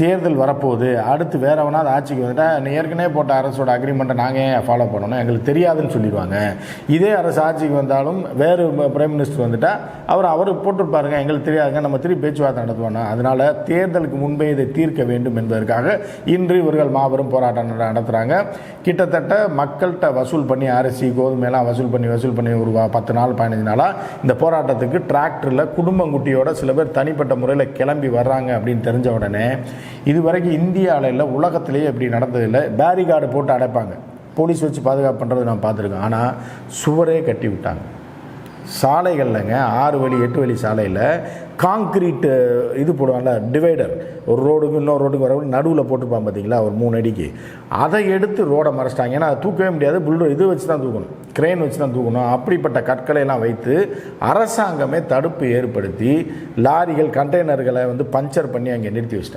தேர்தல் வரப்போகுது, அடுத்து வேறவனா அது ஆட்சிக்கு வந்துட்டால் ஏற்கனவே போட்ட அரசோட அக்ரிமெண்ட்டை நாங்கள் ஏன் ஃபாலோ பண்ணணும், எங்களுக்கு தெரியாதுன்னு சொல்லிடுவாங்க. இதே அரசு ஆட்சிக்கு வந்தாலும் வேறு பிரைம் மினிஸ்டர் வந்துட்டால் அவர் போட்டுருப்பாருங்க, எங்களுக்கு தெரியாதுங்க, நம்ம திருப்பி பேச்சுவார்த்தை நடத்துவாங்க. அதனால் தேர்தலுக்கு முன்பே இதை தீர்க்க வேண்டும் என்பதற்காக இன்று இவர்கள் மாபெரும் போராட்டம் நடத்துகிறாங்க. கிட்டத்தட்ட மக்கள்கிட்ட வசூல் பண்ணி அரிசி கோதுமையெல்லாம் வசூல் பண்ணி ஒரு 10 நாள் 15 நாளாக இந்த போராட்டத்துக்கு டிராக்டரில் குடும்பங்குட்டியோட சில பேர் தனிப்பட்ட முறையில் கிளம்பி வர்றாங்க அப்படின்னு தெரிஞ்ச உடனே இதுவரைக்கும் இந்தியாவில் இல்லை, உலகத்திலேயே இப்படி நடந்ததில்லை. பேரிகார்டு போட்டு அடைப்பாங்க, போலீஸ் வச்சு பாதுகாப்பு பண்ணுறது நான் பார்த்துருக்கேன். ஆனால் சுவரே கட்டி விட்டாங்க. சாலைகள்லங்க 6 வழி 8 வழி சாலையில் காங்க்ரீட் இது போடுவாங்கல்ல, டிவைடர், ஒரு ரோடுக்கு இன்னொரு ரோடுக்கு வர நடுவில் போட்டுப்பான் பார்த்தீங்களா, ஒரு 3 அடிக்கு, அதை எடுத்து ரோடை மறைச்சிட்டாங்க. ஏன்னா அதை தூக்கவே முடியாது, இது வச்சு தான் தூக்கணும், கிரெயின் வச்சு தான் தூக்கணும். அப்படிப்பட்ட கற்களை எல்லாம் வைத்து அரசாங்கமே தடுப்பு ஏற்படுத்தி லாரிகள் கண்டெய்னர்களை பஞ்சர் பண்ணி அங்கே நிறுத்தி வச்சிட்டாங்க.